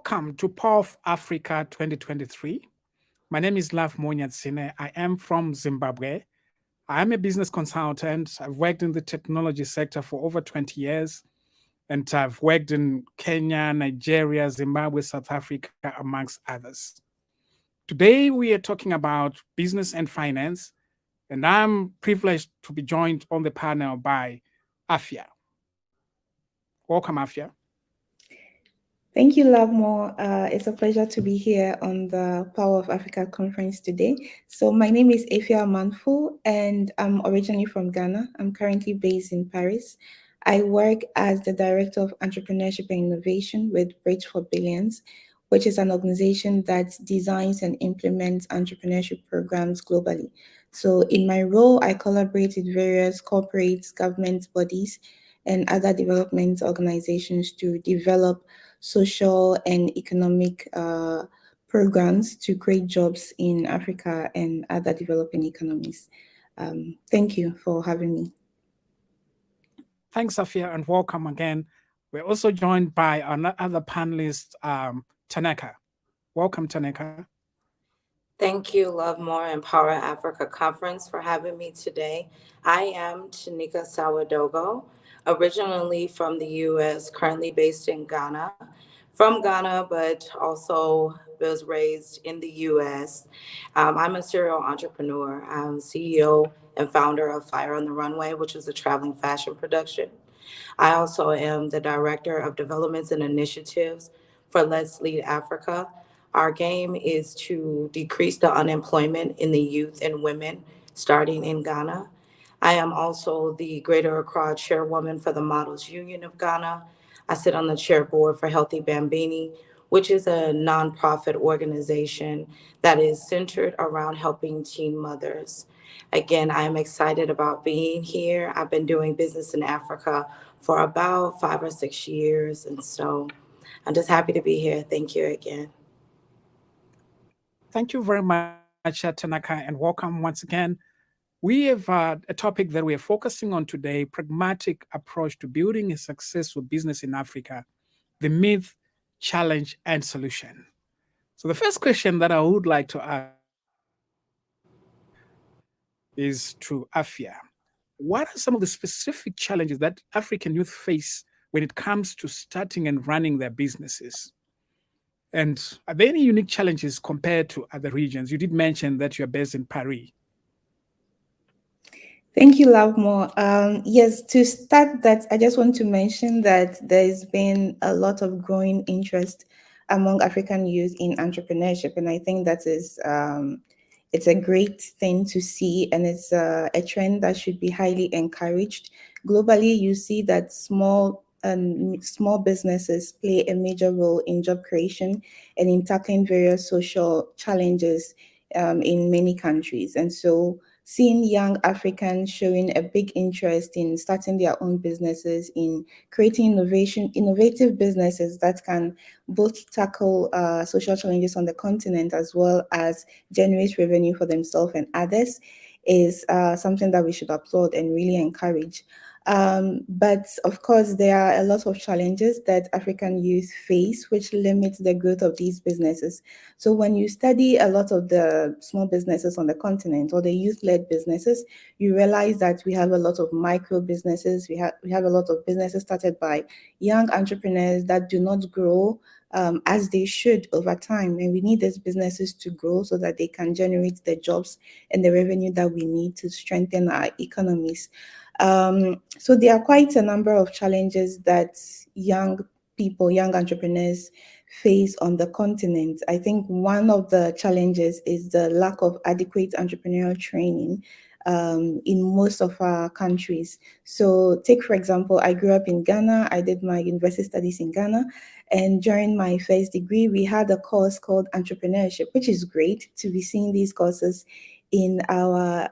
Welcome to Power of Africa 2023. My name is Love Monyatsine. I am from Zimbabwe. I am a business consultant. I've worked in the technology sector for over 20 years, and I've worked in Kenya, Nigeria, Zimbabwe, South Africa, amongst others. Today, we are talking about business and finance, and I'm privileged to be joined on the panel by Afia. Welcome, Afia. Thank you, Lavmo. It's a pleasure to be here on the Power of Africa conference today. So my name is Afia Manfu, and I'm originally from Ghana. I'm currently based in Paris. I work as the Director of Entrepreneurship and Innovation with Bridge for Billions, which is an organization that designs and implements entrepreneurship programs globally. So in my role, I collaborate with various corporates, government bodies, and other development organizations to develop social and economic programs to create jobs in Africa and other developing economies. Thank you for having me. Thanks, Afia, and welcome again. We're also joined by another panelist, Tanaka. Welcome, Tanaka. Thank you, Love More and Power Africa Conference, for having me today. I am Tanika Sawadogo, originally from the U.S., currently based in Ghana. From Ghana, but also was raised in the U.S. I'm a serial entrepreneur. I'm CEO and founder of Fire on the Runway, which is a traveling fashion production. I also am the Director of Developments and Initiatives for Let's Lead Africa. Our game is to decrease the unemployment in the youth and women starting in Ghana. I am also the Greater Accra Chairwoman for the Models Union of Ghana. I sit on the chair board for Healthy Bambini, which is a nonprofit organization that is centered around helping teen mothers. Again, I am excited about being here. I've been doing business in Africa for about 5 or 6 years, and so I'm just happy to be here. Thank you again. Thank you very much, Tanaka, and welcome once again. We have a topic that we are focusing on today, pragmatic approach to building a successful business in Africa, the myth, challenge, and solution. So the first question that I would like to ask is to Afia. What are some of the specific challenges that African youth face when it comes to starting and running their businesses? And are there any unique challenges compared to other regions? You did mention that you're based in Paris. Thank you, Lavmo. Yes, to start that, I just want to mention that there's been a lot of growing interest among African youth in entrepreneurship, and I think that is it's a great thing to see, and it's a trend that should be highly encouraged. Globally, you see that small businesses play a major role in job creation and in tackling various social challenges in many countries, and so seeing young Africans showing a big interest in starting their own businesses, in creating innovative businesses that can both tackle social challenges on the continent as well as generate revenue for themselves and others is something that we should applaud and really encourage. But of course, there are a lot of challenges that African youth face, which limit the growth of these businesses. So when you study a lot of the small businesses on the continent or the youth-led businesses, you realize that we have a lot of micro businesses. We have a lot of businesses started by young entrepreneurs that do not grow as they should over time. And we need these businesses to grow so that they can generate the jobs and the revenue that we need to strengthen our economies. So there are quite a number of challenges that young people, young entrepreneurs face on the continent. I think one of the challenges is the lack of adequate entrepreneurial training in most of our countries. So take, for example, I grew up in Ghana. I did my university studies in Ghana. And during my first degree, we had a course called entrepreneurship, which is great to be seeing these courses in our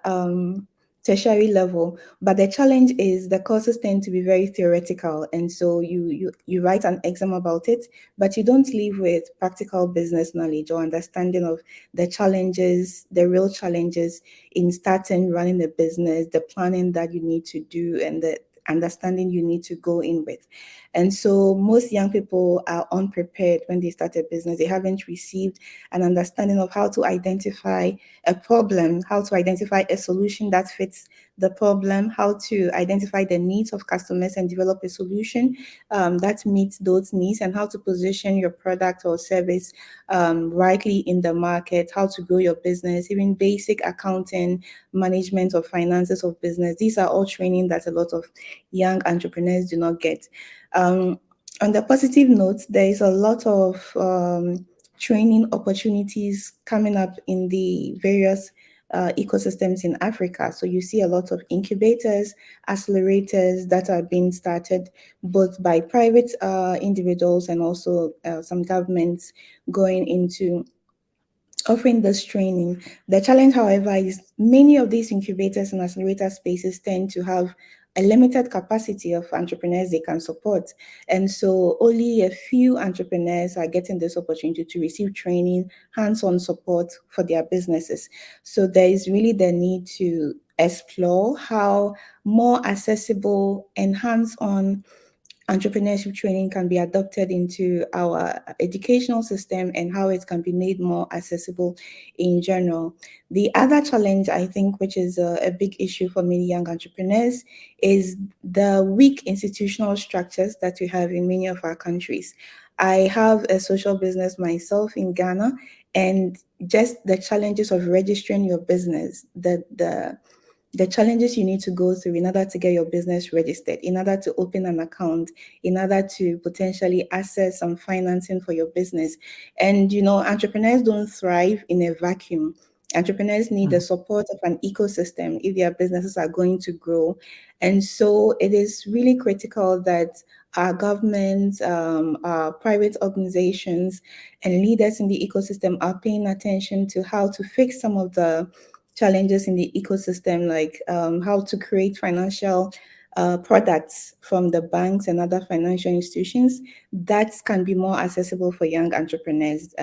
tertiary level. But the challenge is the courses tend to be very theoretical, and so you write an exam about it, but you don't leave with practical business knowledge or understanding of the challenges, the real challenges in starting running a business, the planning that you need to do, and understanding you need to go in with. And so most young people are unprepared when they start a business. They haven't received an understanding of how to identify a problem, how to identify a solution that fits the problem, how to identify the needs of customers and develop a solution that meets those needs, and how to position your product or service rightly in the market, how to grow your business, even basic accounting, management of finances of business. These are all training that a lot of young entrepreneurs do not get. On the positive note, there is a lot of training opportunities coming up in the various ecosystems in Africa. So you see a lot of incubators, accelerators that are being started both by private individuals and also some governments going into offering this training. The challenge, however, is many of these incubators and accelerator spaces tend to have a limited capacity of entrepreneurs they can support. And so only a few entrepreneurs are getting this opportunity to receive training, hands-on support for their businesses. So there is really the need to explore how more accessible and hands-on entrepreneurship training can be adopted into our educational system and how it can be made more accessible in general. The other challenge, I think, which is a big issue for many young entrepreneurs, is the weak institutional structures that we have in many of our countries. I have a social business myself in Ghana, and just the challenges of registering your business, the challenges you need to go through in order to get your business registered, in order to open an account, in order to potentially access some financing for your business. And, entrepreneurs don't thrive in a vacuum. Entrepreneurs need the support of an ecosystem if their businesses are going to grow. And so it is really critical that our governments, our private organizations, and leaders in the ecosystem are paying attention to how to fix some of the challenges in the ecosystem, like how to create financial products from the banks and other financial institutions that can be more accessible for young entrepreneurs.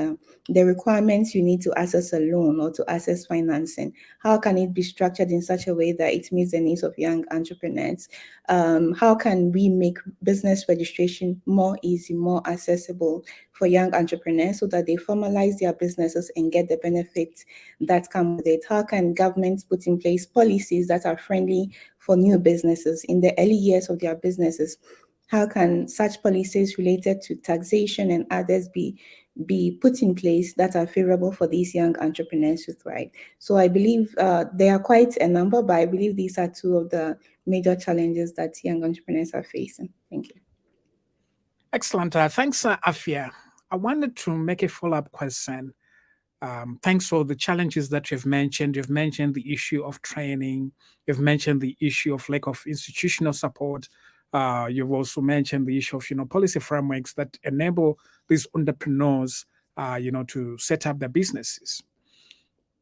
The requirements you need to access a loan or to access financing, how can it be structured in such a way that it meets the needs of young entrepreneurs? How can we make business registration more easy, more accessible for young entrepreneurs so that they formalize their businesses and get the benefits that come with it? How can governments put in place policies that are friendly for new businesses in the early years of their businesses? How can such policies related to taxation and others be put in place that are favorable for these young entrepreneurs to thrive? So I believe there are quite a number, but I believe these are two of the major challenges that young entrepreneurs are facing. Thank you. Excellent. Thanks, Afia. I wanted to make a follow-up question. Thanks for the challenges that you've mentioned. You've mentioned the issue of training. You've mentioned the issue of lack of institutional support. You've also mentioned the issue of policy frameworks that enable these entrepreneurs to set up their businesses.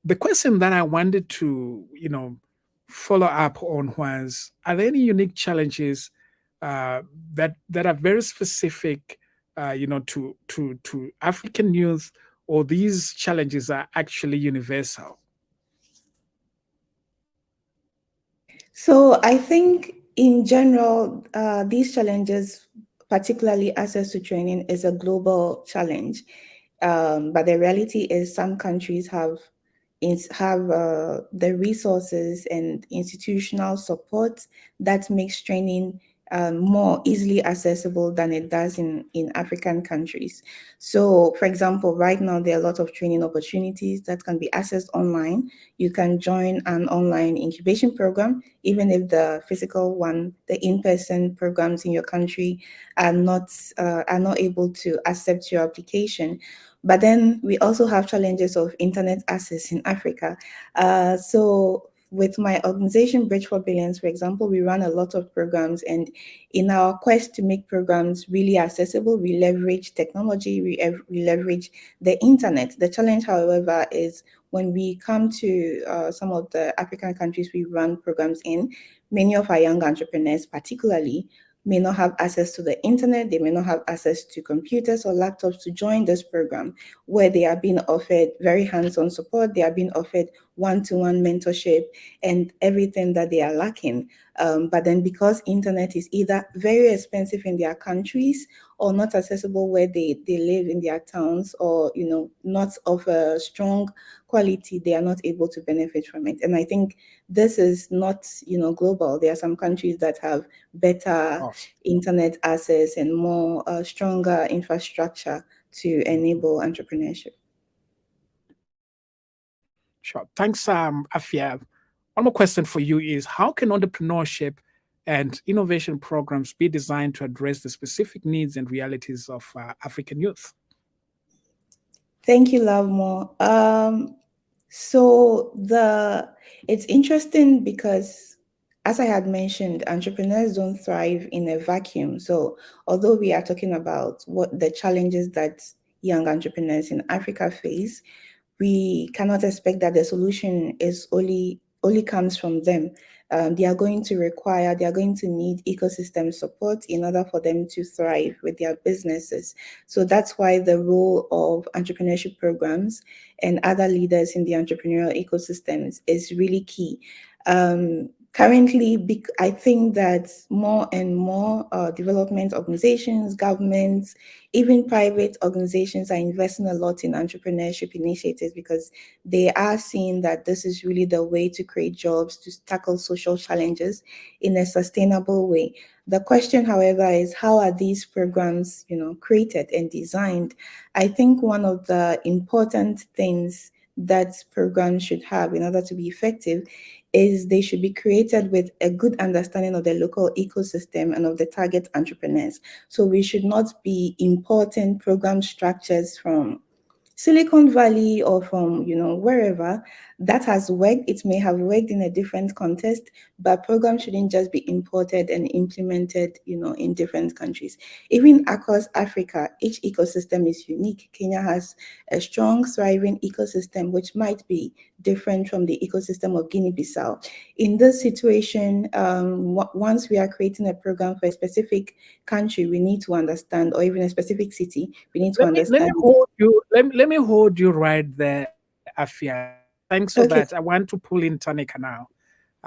The question that I wanted to follow up on was: are there any unique challenges that are very specific to African youth, or these challenges are actually universal? So I think in general, these challenges, particularly access to training, is a global challenge. But the reality is some countries have the resources and institutional support that makes training more easily accessible than it does in African countries. So, for example, right now there are a lot of training opportunities that can be accessed online. You can join an online incubation program, even if the physical one, the in-person programs in your country are not able to accept your application. But then we also have challenges of internet access in Africa. So with my organization, Bridge for Billions, for example, we run a lot of programs, and in our quest to make programs really accessible, we leverage technology, we leverage the internet. The challenge, however, is when we come to some of the African countries we run programs in, many of our young entrepreneurs particularly may not have access to the internet, they may not have access to computers or laptops to join this program, where they are being offered very hands-on support, they are being offered one-to-one mentorship and everything that they are lacking. But then because internet is either very expensive in their countries or not accessible where they live in their towns, or not of a strong quality, they are not able to benefit from it. And I think this is not global. There are some countries that have better Awesome. internet access and more stronger infrastructure to enable entrepreneurship. Sure. Thanks, Afia. One more question for you is, how can entrepreneurship and innovation programs be designed to address the specific needs and realities of African youth? Thank you, Love More. So it's interesting because, as I had mentioned, entrepreneurs don't thrive in a vacuum. So although we are talking about what the challenges that young entrepreneurs in Africa face, we cannot expect that the solution is only comes from them. They are going to need ecosystem support in order for them to thrive with their businesses. So that's why the role of entrepreneurship programs and other leaders in the entrepreneurial ecosystems is really key. Currently, I think that more and more development organizations, governments, even private organizations are investing a lot in entrepreneurship initiatives because they are seeing that this is really the way to create jobs, to tackle social challenges in a sustainable way. The question, however, is how are these programs, created and designed? I think one of the important things that programs should have in order to be effective is they should be created with a good understanding of the local ecosystem and of the target entrepreneurs. So we should not be importing program structures from Silicon Valley or from wherever that has worked. It may have worked in a different context, but programs shouldn't just be imported and implemented in different countries. Even across Africa, each ecosystem is unique. Kenya has a strong thriving ecosystem which might be different from the ecosystem of Guinea-Bissau. In this situation, once we are creating a program for a specific country, we need to understand, or even a specific city, we need to Let me understand. hold you. Let me hold you right there, Afia. Thanks for that. I Okay, want to pull in Tanika now.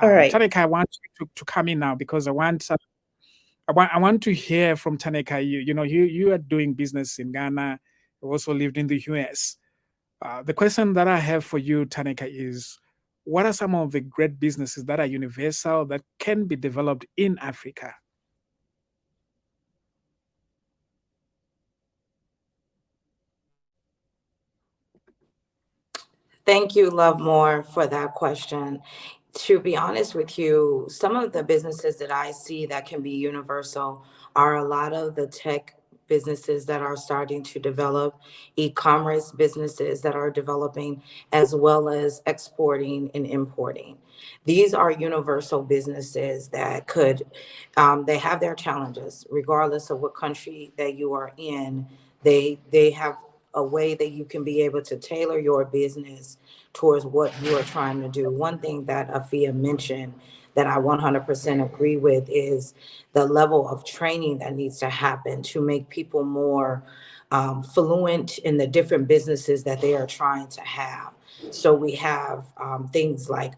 all right. Tanika, I want you to come in now because I want to hear from Tanika. You are doing business in Ghana. You also lived in the US. The question that I have for you, Tanika, is what are some of the great businesses that are universal that can be developed in Africa? Thank you, Love More, for that question. To be honest with you, some of the businesses that I see that can be universal are a lot of the tech businesses that are starting to develop, e-commerce businesses that are developing, as well as exporting and importing. These are universal businesses that they have their challenges, regardless of what country that you are in. They have a way that you can be able to tailor your business towards what you are trying to do. One thing that Afia mentioned that I 100% agree with is the level of training that needs to happen to make people more fluent in the different businesses that they are trying to have. So we have things like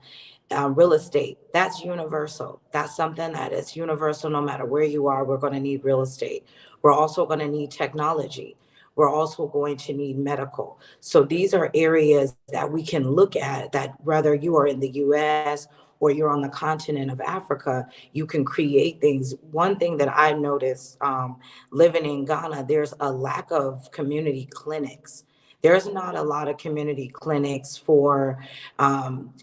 real estate. That's universal. That's something that is universal no matter where you are. We're going to need real estate. We're also going to need technology. We're also going to need medical. So these are areas that we can look at, that whether you are in the US or you're on the continent of Africa, you can create things. One thing that I noticed living in Ghana, there's a lack of community clinics. There's not a lot of community clinics for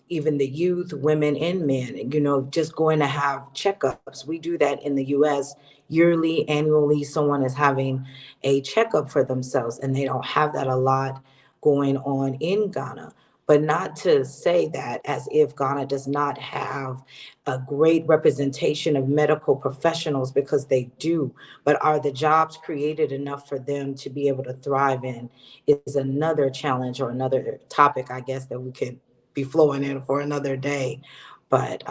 even the youth, women, and men, just going to have checkups. We do that in the US yearly, annually. Someone is having a checkup for themselves, and they don't have that a lot going on in Ghana. But not to say that as if Ghana does not have a great representation of medical professionals, because they do. But are the jobs created enough for them to be able to thrive in is another challenge, or another topic, I guess, that we could be flowing in for another day. But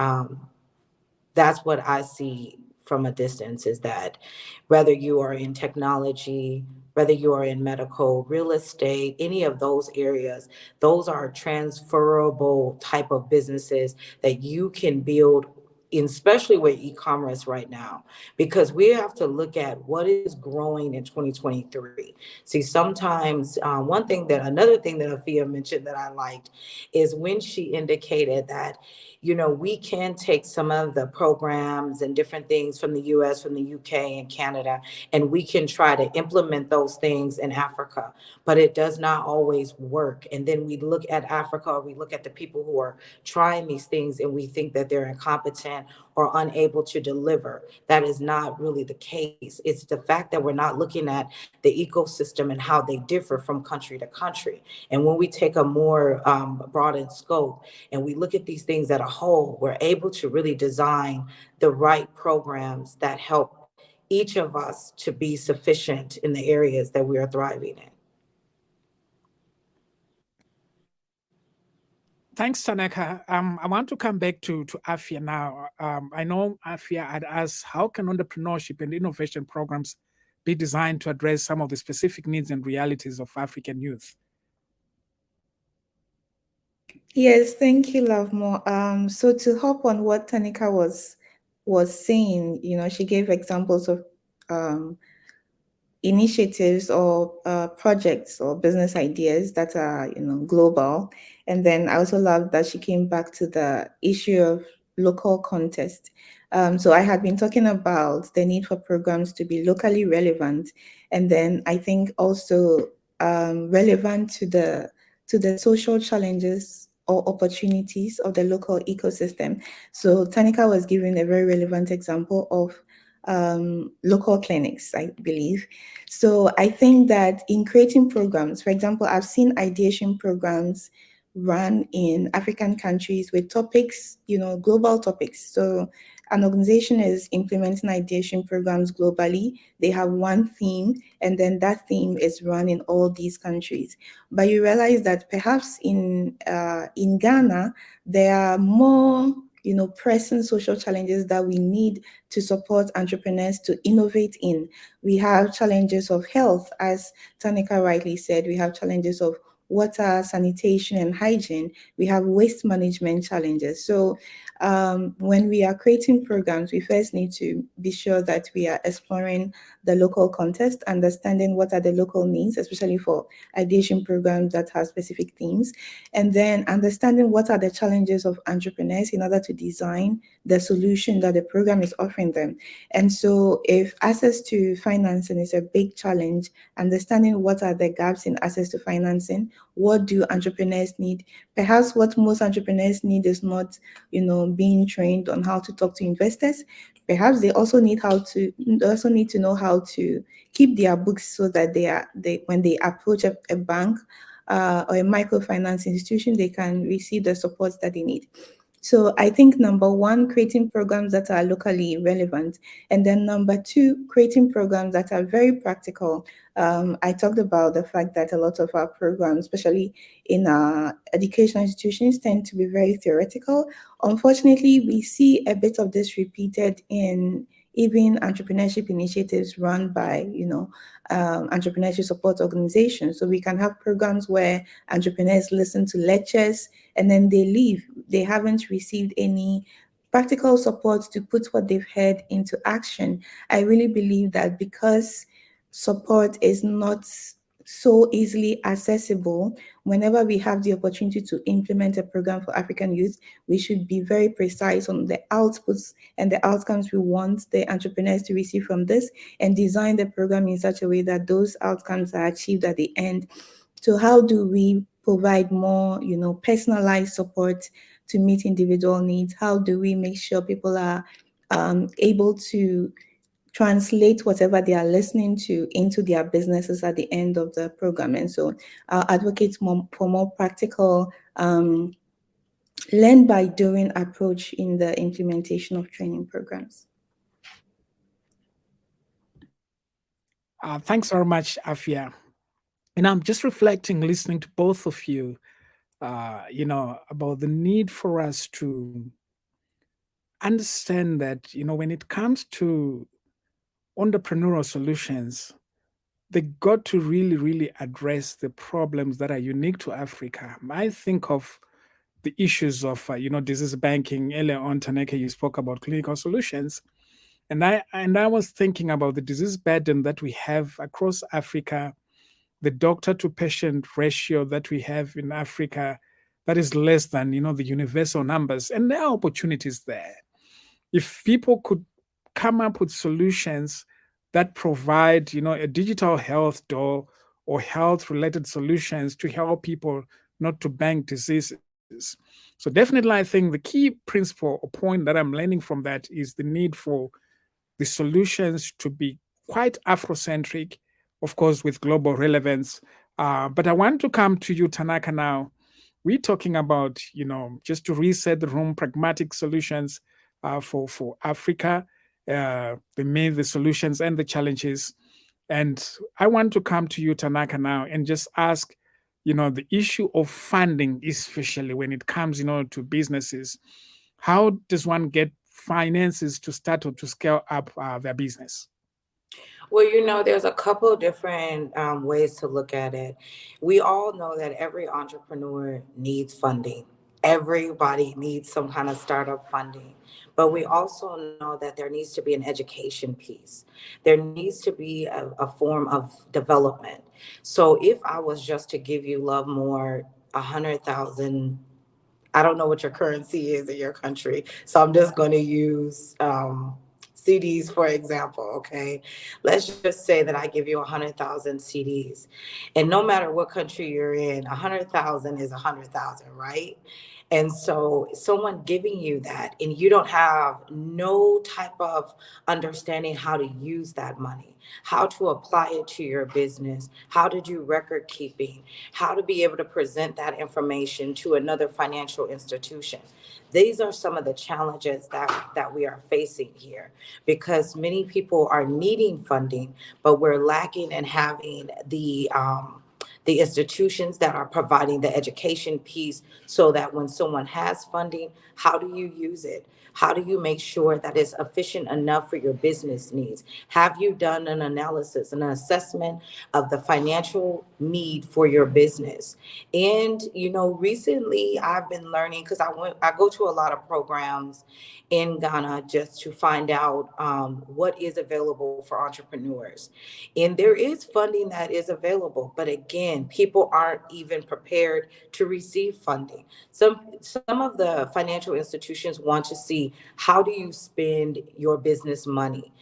that's what I see from a distance is that whether you are in technology, whether you are in medical, real estate, any of those areas, those are transferable type of businesses that you can build, especially with e-commerce right now, because we have to look at what is growing in 2023. See, sometimes another thing that Afia mentioned that I liked is when she indicated that, we can take some of the programs and different things from the US, from the UK and Canada, and we can try to implement those things in Africa, but it does not always work. And then we look at Africa, or we look at the people who are trying these things, and we think that they're incompetent or unable to deliver. That is not really the case. It's the fact that we're not looking at the ecosystem and how they differ from country to country. And when we take a more broadened scope and we look at these things at a whole, we're able to really design the right programs that help each of us to be sufficient in the areas that we are thriving in. Thanks, Tanaka. I want to come back to Afia now. I know Afia had asked, how can entrepreneurship and innovation programs be designed to address some of the specific needs and realities of African youth? Yes, thank you, Love More. So to hop on what Tanika was saying, she gave examples of um, initiatives or projects or business ideas that are global. And then I also love that she came back to the issue of local context. So I had been talking about the need for programs to be locally relevant, and then I think also relevant to the social challenges or opportunities of the local ecosystem. So Tanika was giving a very relevant example of local clinics, I believe. So I think that in creating programs, for example, I've seen ideation programs run in African countries with topics, global topics. So an organization is implementing ideation programs globally. They have one theme, and then that theme is run in all these countries. But you realize that perhaps in Ghana, there are more pressing social challenges that we need to support entrepreneurs to innovate in. We have challenges of health, as Tanika rightly said. We have challenges of water, sanitation, and hygiene. We have waste management challenges. So when we are creating programs, we first need to be sure that we are exploring the local context, understanding what are the local needs, especially for ideation programs that have specific themes, and then understanding what are the challenges of entrepreneurs in order to design the solution that the program is offering them. And so if access to financing is a big challenge, understanding what are the gaps in access to financing, what do entrepreneurs need? Perhaps what most entrepreneurs need is not, being trained on how to talk to investors. Perhaps they also need to know how to keep their books so that when they approach a bank or a microfinance institution, they can receive the support that they need. So I think number one, creating programs that are locally relevant. And then number two, creating programs that are very practical. I talked about the fact that a lot of our programs, especially in our educational institutions, tend to be very theoretical. Unfortunately, we see a bit of this repeated in even entrepreneurship initiatives run by, entrepreneurship support organizations. So we can have programs where entrepreneurs listen to lectures and then they leave. They haven't received any practical support to put what they've heard into action. I really believe that because support is not so easily accessible, whenever we have the opportunity to implement a program for African youth, we should be very precise on the outputs and the outcomes we want the entrepreneurs to receive from this, and design the program in such a way that those outcomes are achieved at the end. So how do we provide more, personalized support to meet individual needs? How do we make sure people are able to translate whatever they are listening to into their businesses at the end of the program? And so I'll advocate for more practical, learn by doing approach in the implementation of training programs. Thanks very much, Afia. And I'm just reflecting, listening to both of you, about the need for us to understand that, when it comes to entrepreneurial solutions, they got to really, really address the problems that are unique to Africa. I think of the issues of, disease banking. Earlier on, Taneke, you spoke about clinical solutions. And I was thinking about the disease burden that we have across Africa, the doctor to patient ratio that we have in Africa that is less than, the universal numbers. And there are opportunities there. If people could come up with solutions that provide, a digital health door or health related solutions to help people not to bank diseases. So definitely, I think the key principle or point that I'm learning from that is the need for the solutions to be quite Afrocentric, of course, with global relevance. But I want to come to you, Tanaka, now. We're talking about, just to reset the room, pragmatic solutions for Africa, the solutions and the challenges. And I want to come to you, Tanaka, now and just ask, the issue of funding, especially when it comes, to businesses. How does one get finances to start or to scale up their business? Well, there's a couple of different ways to look at it. We all know that every entrepreneur needs funding. Everybody needs some kind of startup funding. But we also know that there needs to be an education piece. There needs to be a form of development. So if I was just to give you, Love More, 100,000, I don't know what your currency is in your country, so I'm just going to use CDs for example. Okay, let's just say that I give you 100,000 CDs, and no matter what country you're in, 100,000 is 100,000, right? And so someone giving you that, and you don't have no type of understanding how to use that money, how to apply it to your business, how to do record keeping, how to be able to present that information to another financial institution. These are some of the challenges that we are facing here, because many people are needing funding, but we're lacking in having the institutions that are providing the education piece, so that when someone has funding, how do you use it? How do you make sure that it's efficient enough for your business needs? Have you done an analysis, an assessment of the financial need for your business? And recently I've been learning, because I go to a lot of programs in Ghana just to find out what is available for entrepreneurs. And there is funding that is available, but again, people aren't even prepared to receive funding. Some of the financial institutions want to see, how do you spend your business money?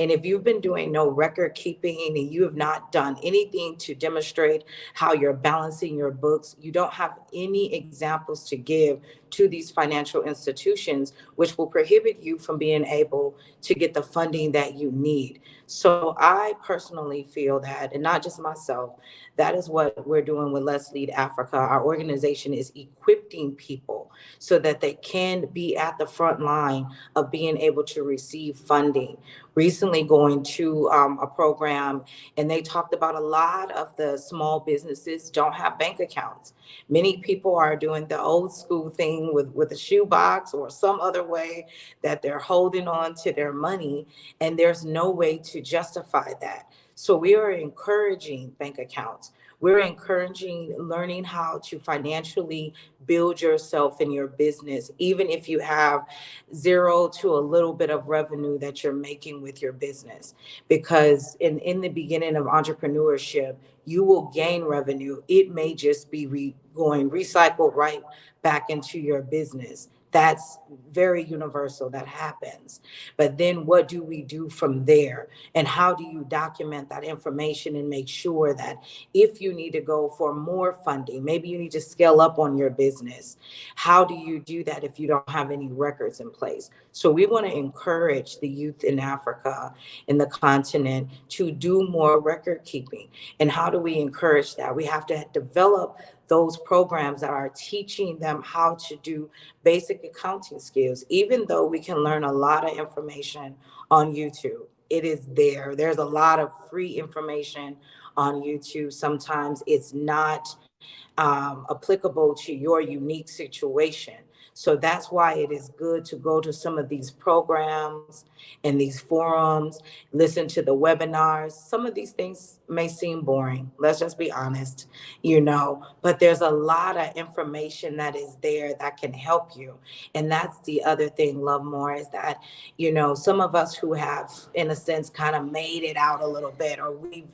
And if you've been doing no record keeping and you have not done anything to demonstrate how you're balancing your books, you don't have any examples to give to these financial institutions, which will prohibit you from being able to get the funding that you need. So I personally feel that, and not just myself, that is what we're doing with Let's Lead Africa. Our organization is equipping people so that they can be at the front line of being able to receive funding. Recently going to a program, and they talked about a lot of the small businesses don't have bank accounts. Many people are doing the old school thing with a shoebox or some other way that they're holding on to their money, and there's no way to justify that. So we are encouraging bank accounts. We're encouraging learning how to financially build yourself in your business, even if you have zero to a little bit of revenue that you're making with your business. Because in the beginning of entrepreneurship, you will gain revenue. It may just be going recycled right back into your business. That's very universal. That happens. But then what do we do from there? And how do you document that information and make sure that if you need to go for more funding, maybe you need to scale up on your business, how do you do that if you don't have any records in place? So we want to encourage the youth in Africa, in the continent, to do more record keeping. And how do we encourage that? We have to develop those programs that are teaching them how to do basic accounting skills. Even though we can learn a lot of information on YouTube, it is there. There's a lot of free information on YouTube. Sometimes it's not applicable to your unique situation. So that's why it is good to go to some of these programs and these forums, listen to the webinars. Some of these things may seem boring. Let's just be honest, but there's a lot of information that is there that can help you. And that's the other thing, Love More, is that, some of us who have, in a sense, kind of made it out a little bit, or we've,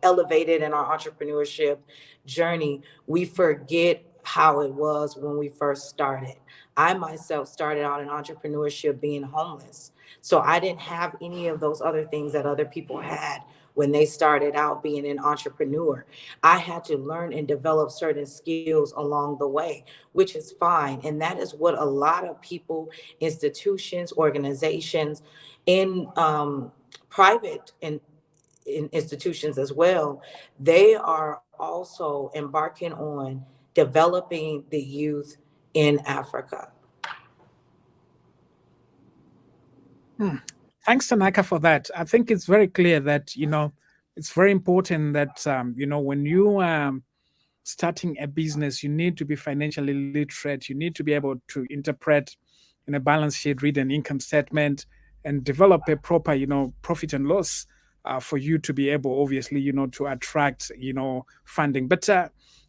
elevated in our entrepreneurship journey, we forget how it was when we first started. I myself started out in entrepreneurship being homeless. So I didn't have any of those other things that other people had when they started out being an entrepreneur. I had to learn and develop certain skills along the way, which is fine. And that is what a lot of people, institutions, organizations, in private and in institutions as well, they are also embarking on developing the youth in Africa. Thanks, Tanaka, for that. I think it's very clear that, it's very important that, when you starting a business, you need to be financially literate. You need to be able to interpret in a balance sheet, read an income statement, and develop a proper, profit and loss for you to be able, obviously, to attract, funding. But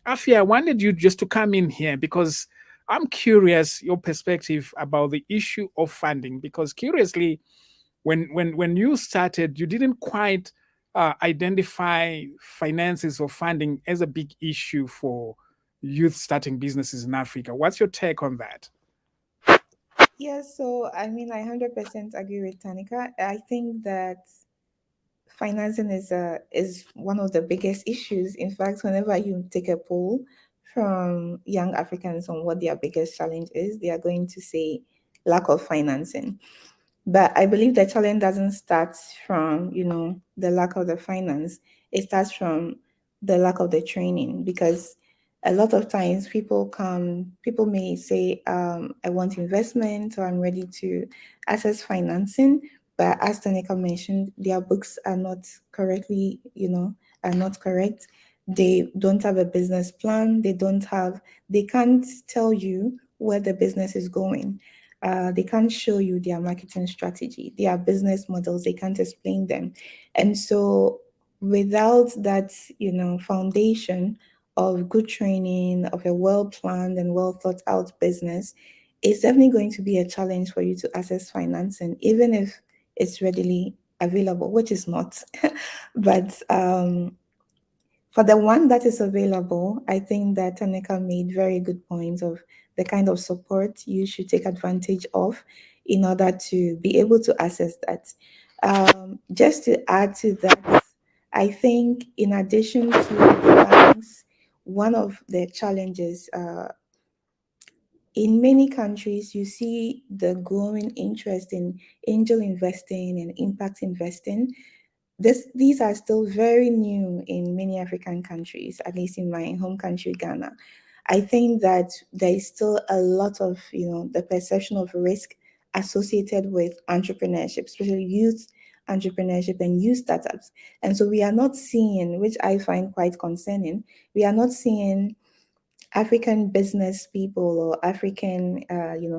Afia, I wanted you just to come in here because I'm curious your perspective about the issue of funding. Because curiously, when you started, you didn't quite identify finances or funding as a big issue for youth starting businesses in Africa. What's your take on that? Yes, so I mean, I 100% agree with Tanika. I think that financing is one of the biggest issues. In fact, whenever you take a poll from young Africans on what their biggest challenge is, they are going to say lack of financing. But I believe the challenge doesn't start from, the lack of the finance. It starts from the lack of the training, because a lot of times people may say, I want investment, or I'm ready to access financing. But as Tanika mentioned, their books are not are not correct. They don't have a business plan. They can't tell you where the business is going. They can't show you their marketing strategy, their business models, they can't explain them. And so without that, foundation of good training, of a well-planned and well thought out business, it's definitely going to be a challenge for you to access financing, even if it's readily available, which is not. But for the one that is available, I think that Tanika made very good points of the kind of support you should take advantage of in order to be able to access that. Just to add to that, I think in addition to the banks, one of the challenges in many countries, you see the growing interest in angel investing and impact investing. These are still very new in many African countries, at least in my home country, Ghana. I think that there is still a lot of, the perception of risk associated with entrepreneurship, especially youth entrepreneurship and youth startups. And so we are not seeing, which I find quite concerning, we are not seeing African business people or African,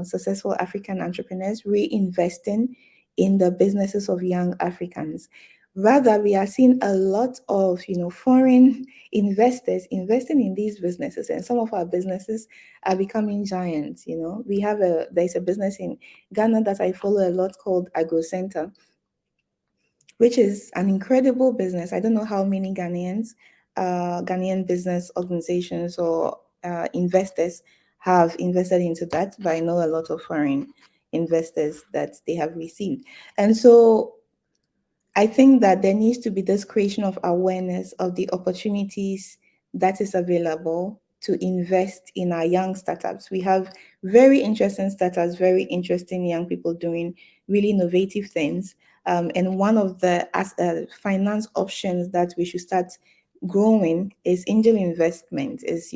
successful African entrepreneurs reinvesting in the businesses of young Africans. Rather, we are seeing a lot of, foreign investors investing in these businesses, and some of our businesses are becoming giants. There's a business in Ghana that I follow a lot called AgroCenter, which is an incredible business. I don't know how many Ghanaian business organizations or investors have invested into that, but I know a lot of foreign investors that they have received. And so I think that there needs to be this creation of awareness of the opportunities that is available to invest in our young startups. We have very interesting startups, very interesting young people doing really innovative things. And one of the finance options that we should start growing is angel investment, is,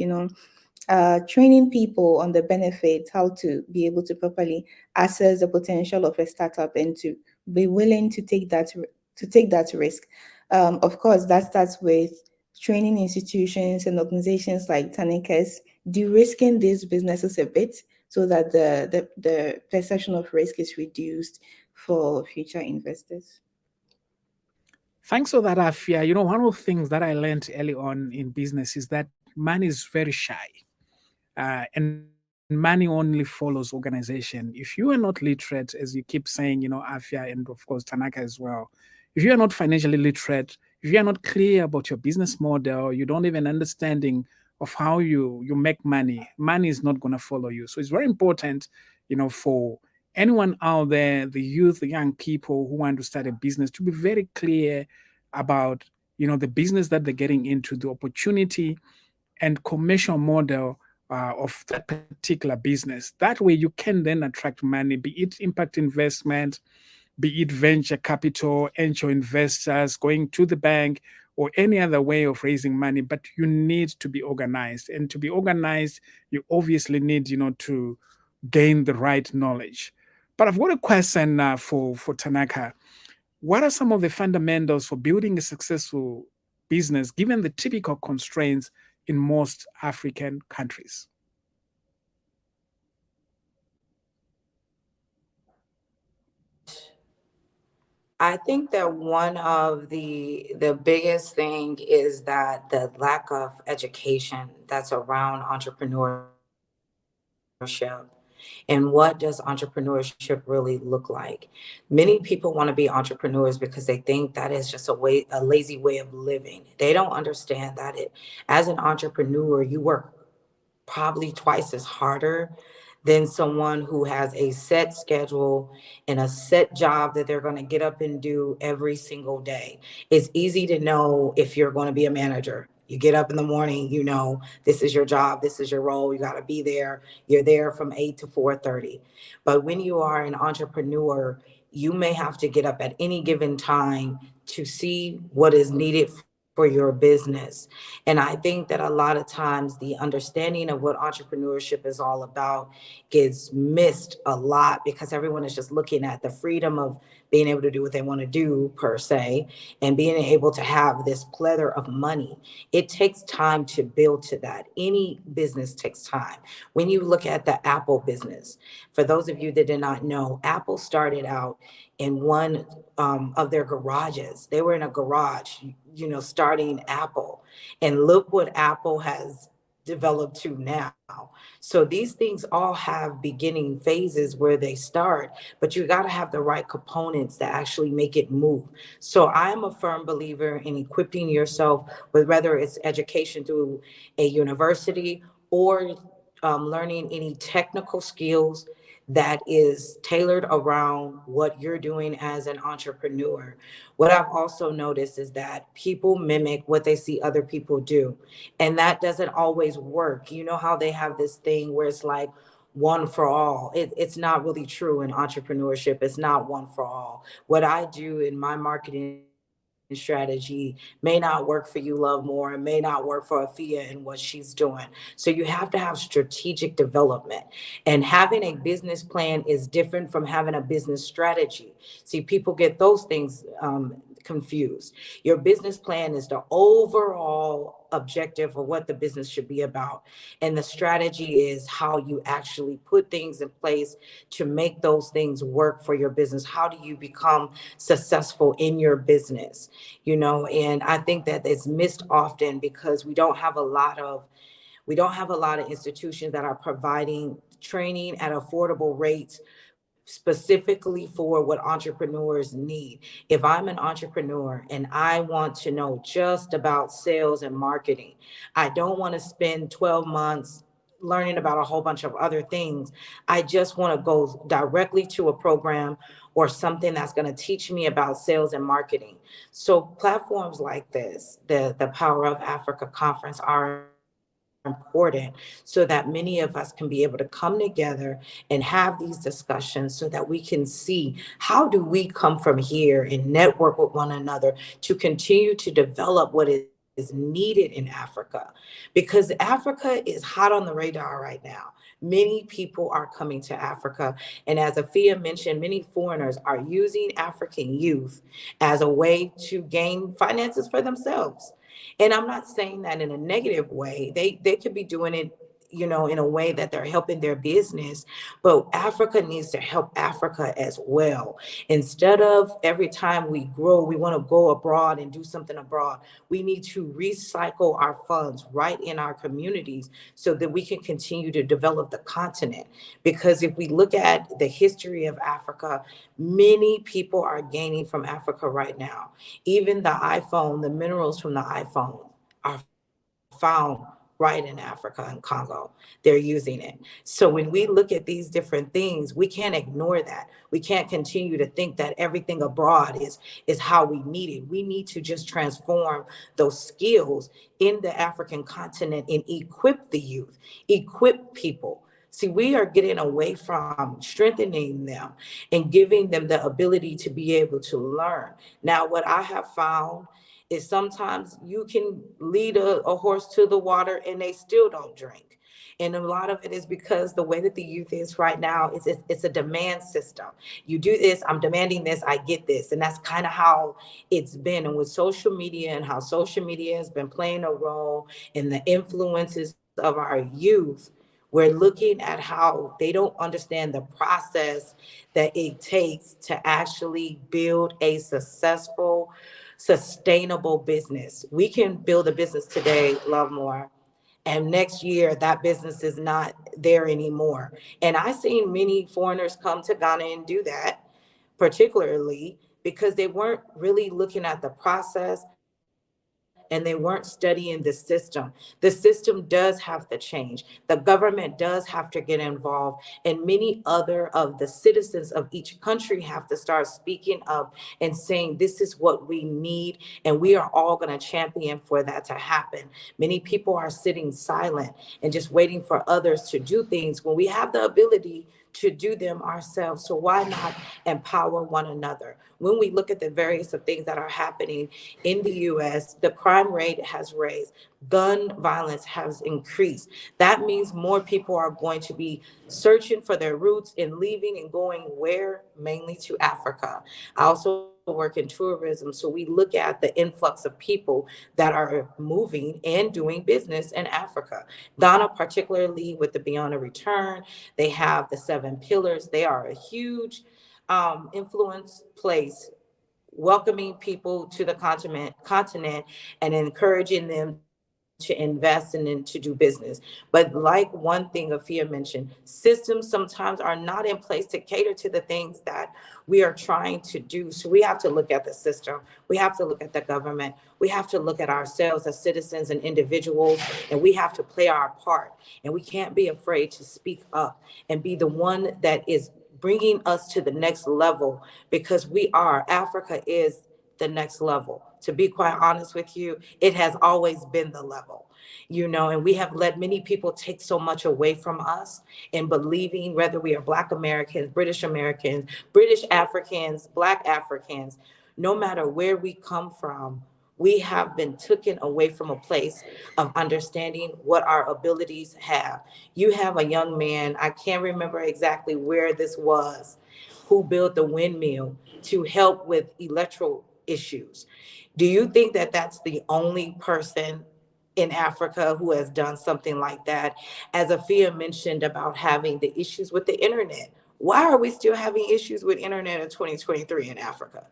training people on the benefits, how to be able to properly assess the potential of a startup and to be willing to take that risk. Of course, that starts with training institutions and organizations like Tanika's de-risking these businesses a bit so that the perception of risk is reduced for future investors. Thanks for that, Afia. One of the things that I learned early on in business is that money is very shy. And money only follows organization. If you are not literate, as you keep saying, Afia and of course Tanaka as well, if you are not financially literate, if you are not clear about your business model, you don't even understanding of how you make money is not going to follow you. So it's very important, for anyone out there, the youth, the young people who want to start a business, to be very clear about, the business that they're getting into, the opportunity and commercial model of that particular business. That way, you can then attract money, be it impact investment, be it venture capital, angel investors, going to the bank, or any other way of raising money. But you need to be organized. And to be organized, you obviously need, to gain the right knowledge. But I've got a question for Tanaka. What are some of the fundamentals for building a successful business given the typical constraints in most African countries? I think that one of the biggest thing is that the lack of education that's around entrepreneurship. And what does entrepreneurship really look like? Many people want to be entrepreneurs because they think that is just a lazy way of living. They don't understand that as an entrepreneur, you work probably twice as harder than someone who has a set schedule and a set job that they're going to get up and do every single day. It's easy to know if you're going to be a manager. You get up in the morning, this is your job, this is your role, you got to be there. You're there from 8 to 4:30. But when you are an entrepreneur, you may have to get up at any given time to see what is needed for your business. And I think that a lot of times the understanding of what entrepreneurship is all about gets missed a lot because everyone is just looking at the freedom of being able to do what they want to do, per se, and being able to have this plethora of money. It takes time to build to that. Any business takes time. When you look at the Apple business, for those of you that did not know, Apple started out in one of their garages. They were in a garage, starting Apple. And look what Apple has developed to now. So these things all have beginning phases where they start, but you got to have the right components that actually make it move. So I'm a firm believer in equipping yourself with whether it's education through a university or learning any technical skills that is tailored around what you're doing as an entrepreneur. What I've also noticed is that people mimic what they see other people do, and that doesn't always work. You know how they have this thing where it's like one for all. It's not really true in entrepreneurship. It's not one for all. What I do in my marketing strategy may not work for you, Love More, and may not work for Afia and what she's doing. So you have to have strategic development. And having a business plan is different from having a business strategy. See, people get those things confused. Your business plan is the overall objective of what the business should be about. And the strategy is how you actually put things in place to make those things work for your business. How do you become successful in your business? And I think that it's missed often because we don't have a lot of institutions that are providing training at affordable rates specifically for what entrepreneurs need. If I'm an entrepreneur and I want to know just about sales and marketing, I don't want to spend 12 months learning about a whole bunch of other things. I just want to go directly to a program or something that's going to teach me about sales and marketing. So platforms like this, the Power of Africa conference, are important so that many of us can be able to come together and have these discussions so that we can see how do we come from here and network with one another to continue to develop what is needed in Africa, because Africa is hot on the radar right now. Many people are coming to Africa. And as Afia mentioned, many foreigners are using African youth as a way to gain finances for themselves. And I'm not saying that in a negative way. They could be doing it in a way that they're helping their business, but Africa needs to help Africa as well. Instead of every time we grow, we want to go abroad and do something abroad, we need to recycle our funds right in our communities so that we can continue to develop the continent. Because if we look at the history of Africa, many people are gaining from Africa right now. Even the iPhone, the minerals from the iPhone are found right in Africa and Congo. They're using it. So when we look at these different things, we can't ignore that. We can't continue to think that everything abroad is how we need it. We need to just transform those skills in the African continent and equip the youth, equip people. See, we are getting away from strengthening them and giving them the ability to be able to learn. Now, what I have found is sometimes you can lead a horse to the water and they still don't drink. And a lot of it is because the way that the youth is right now, it's a demand system. You do this, I'm demanding this, I get this. And that's kind of how it's been. And with social media and how social media has been playing a role in the influences of our youth, we're looking at how they don't understand the process that it takes to actually build a successful, sustainable business. We can build a business today, love more, and next year that business is not there anymore. And I've seen many foreigners come to Ghana and do that, particularly because they weren't really looking at the process and they weren't studying the system. The system does have to change. The government does have to get involved, and many other of the citizens of each country have to start speaking up and saying, this is what we need, and we are all going to champion for that to happen. Many people are sitting silent and just waiting for others to do things when we have the ability to do them ourselves. So why not empower one another? When we look at the various of things that are happening in the US, the crime rate has raised, gun violence has increased. That means more people are going to be searching for their roots and leaving and going where? Mainly to Africa. I also work in tourism, so we look at the influx of people that are moving and doing business in Africa. Ghana, particularly with the Beyond a Return, they have the seven pillars. They are a huge influence place, welcoming people to the continent and encouraging them to invest and then to do business. But like one thing Afia mentioned, systems sometimes are not in place to cater to the things that we are trying to do. So we have to look at the system. We have to look at the government. We have to look at ourselves as citizens and individuals, and we have to play our part. And we can't be afraid to speak up and be the one that is bringing us to the next level, because Africa is the next level. To be quite honest with you, it has always been the level, and we have let many people take so much away from us in believing, whether we are Black Americans, British Africans, Black Africans, no matter where we come from, we have been taken away from a place of understanding what our abilities have. You have a young man, I can't remember exactly where this was, who built the windmill to help with electoral issues. Do you think that that's the only person in Africa who has done something like that? As Afia mentioned about having the issues with the internet. Why are we still having issues with internet in 2023 in Africa?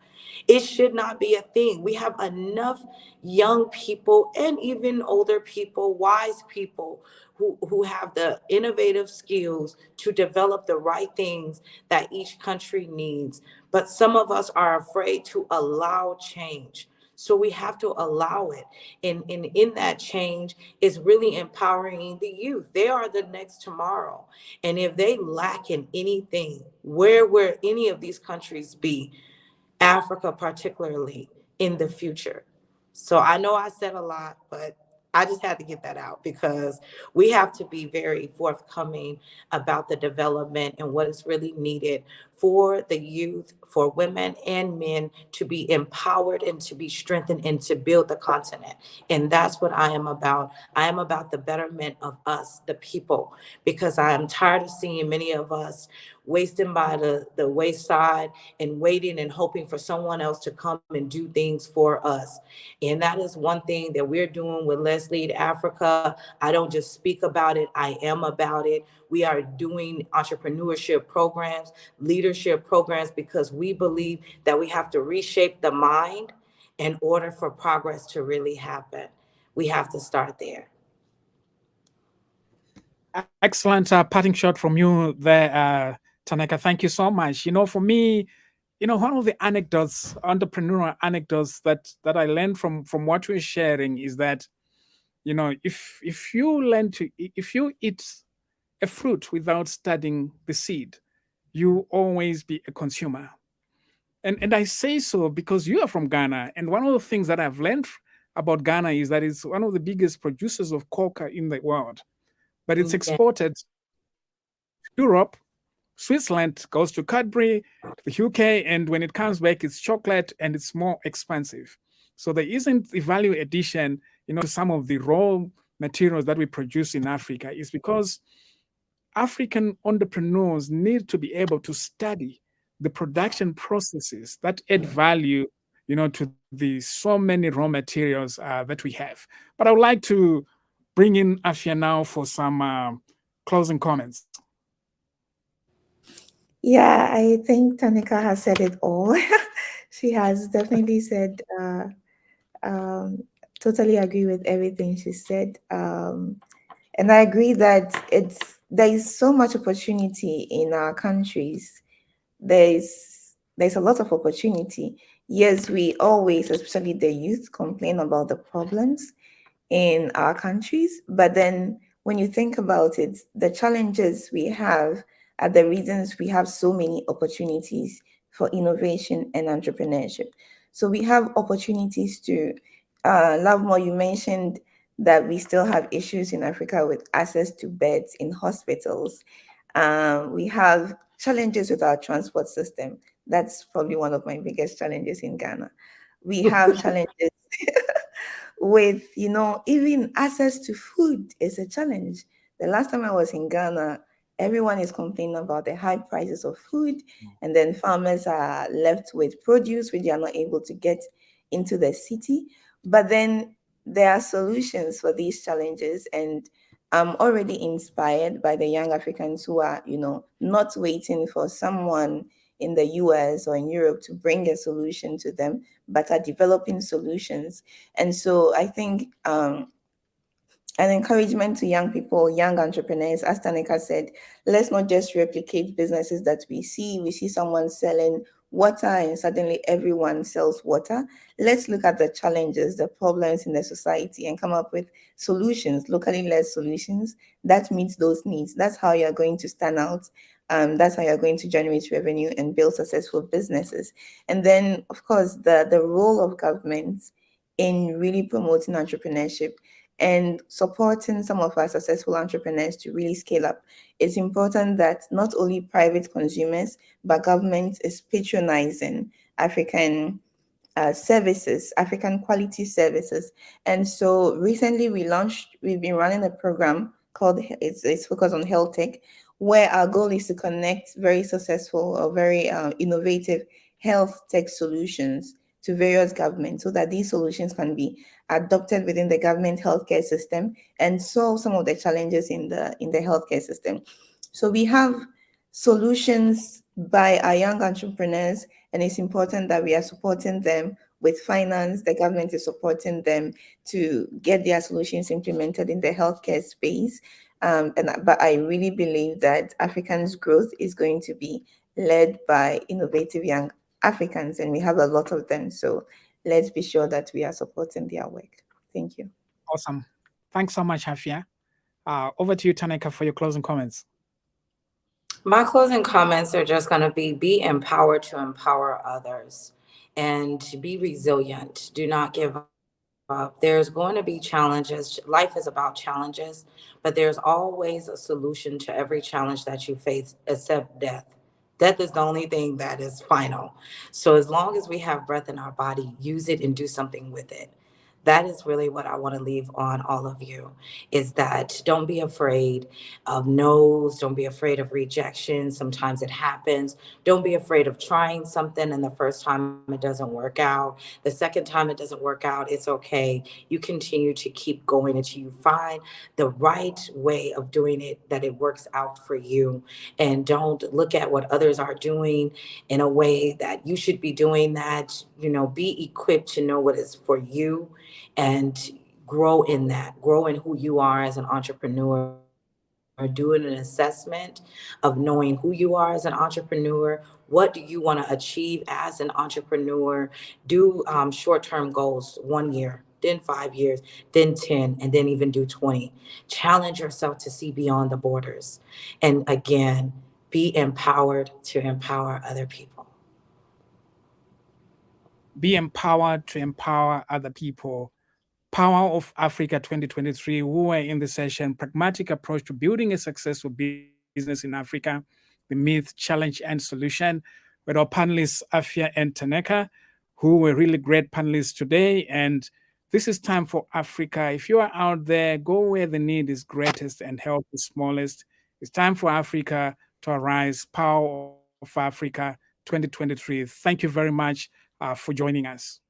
It should not be a thing. We have enough young people and even older people, wise people who have the innovative skills to develop the right things that each country needs. But some of us are afraid to allow change. So we have to allow it. And in that change is really empowering the youth. They are the next tomorrow. And if they lack in anything, where will any of these countries be? Africa, particularly in the future. So I know I said a lot, but I just had to get that out because we have to be very forthcoming about the development and what is really needed for the youth, for women and men to be empowered and to be strengthened and to build the continent. And that's what I am about. I am about the betterment of us, the people, because I am tired of seeing many of us wasting by the wayside and waiting and hoping for someone else to come and do things for us. And that is one thing that we're doing with Let's Lead Africa. I don't just speak about it, I am about it. We are doing entrepreneurship programs, leadership programs, because we believe that we have to reshape the mind in order for progress to really happen. We have to start there. Excellent parting shot from you there, Taneka. Thank you so much. For me, one of the anecdotes, entrepreneurial anecdotes that I learned from what we're sharing is that, if you eat a fruit without studying the seed, you always be a consumer. And I say so because you are from Ghana, and one of the things that I've learned about Ghana is that it's one of the biggest producers of coca in the world, but it's Yeah. exported to Europe. Switzerland goes to Cadbury, the UK, and when it comes back, it's chocolate and it's more expensive. So there isn't the value addition, to some of the raw materials that we produce in Africa. Is because African entrepreneurs need to be able to study the production processes that add value, to the so many raw materials that we have. But I would like to bring in Afia now for some closing comments. Yeah, I think Tanika has said it all. She has definitely said, um, totally agree with everything she said. And I agree that there is so much opportunity in our countries. There's a lot of opportunity. Yes, we always, especially the youth, complain about the problems in our countries. But then when you think about it, the challenges we have are the reasons we have so many opportunities for innovation and entrepreneurship. So we have opportunities to, love more. You mentioned that we still have issues in Africa with access to beds in hospitals. We have challenges with our transport system. That's probably one of my biggest challenges in Ghana. We have challenges with, even access to food is a challenge. The last time I was in Ghana, everyone is complaining about the high prices of food, and then farmers are left with produce which they are not able to get into the city. But then there are solutions for these challenges, and I'm already inspired by the young Africans who are, not waiting for someone in the US or in Europe to bring a solution to them, but are developing solutions. And so I think, an encouragement to young people, young entrepreneurs, as Tanika said, let's not just replicate businesses that we see. We see someone selling water and suddenly everyone sells water. Let's look at the challenges, the problems in the society, and come up with solutions, locally led solutions that meet those needs. That's how you're going to stand out. That's how you're going to generate revenue and build successful businesses. And then, of course, the role of governments in really promoting entrepreneurship and supporting some of our successful entrepreneurs to really scale up. It's important that not only private consumers, but government is patronizing African services, African quality services. And so recently we've been running a program called, it's focused on health tech, where our goal is to connect very successful or very innovative health tech solutions to various governments so that these solutions can be adopted within the government healthcare system and solve some of the challenges in the healthcare system. So we have solutions by our young entrepreneurs, and it's important that we are supporting them with finance. The government is supporting them to get their solutions implemented in the healthcare space. But I really believe that Africans' growth is going to be led by innovative young Africans, and we have a lot of them. So let's be sure that we are supporting their work. Thank you. Awesome. Thanks so much, Hafia. Over to you, Taneka, for your closing comments. My closing comments are just going to be empowered to empower others and to be resilient. Do not give up. There's going to be challenges. Life is about challenges, but there's always a solution to every challenge that you face except death. Death is the only thing that is final. So as long as we have breath in our body, use it and do something with it. That is really what I want to leave on all of you, is that don't be afraid of no's, don't be afraid of rejection. Sometimes it happens. Don't be afraid of trying something and the first time it doesn't work out. The second time it doesn't work out, it's okay. You continue to keep going until you find the right way of doing it, that it works out for you. And don't look at what others are doing in a way that you should be doing that. Be equipped to know what is for you and grow in that, grow in who you are as an entrepreneur. Do an assessment of knowing who you are as an entrepreneur. What do you want to achieve as an entrepreneur? Do short-term goals, 1 year, then 5 years, then 10, and then even do 20. Challenge yourself to see beyond the borders. And again, be empowered to empower other people. Be empowered to empower other people. Power of Africa 2023, who were in the session, pragmatic approach to building a successful business in Africa, the myth, challenge, and solution, with our panelists, Afia and Taneka, who were really great panelists today. And this is time for Africa. If you are out there, go where the need is greatest and help the smallest. It's time for Africa to arise. Power of Africa 2023. Thank you very much for joining us.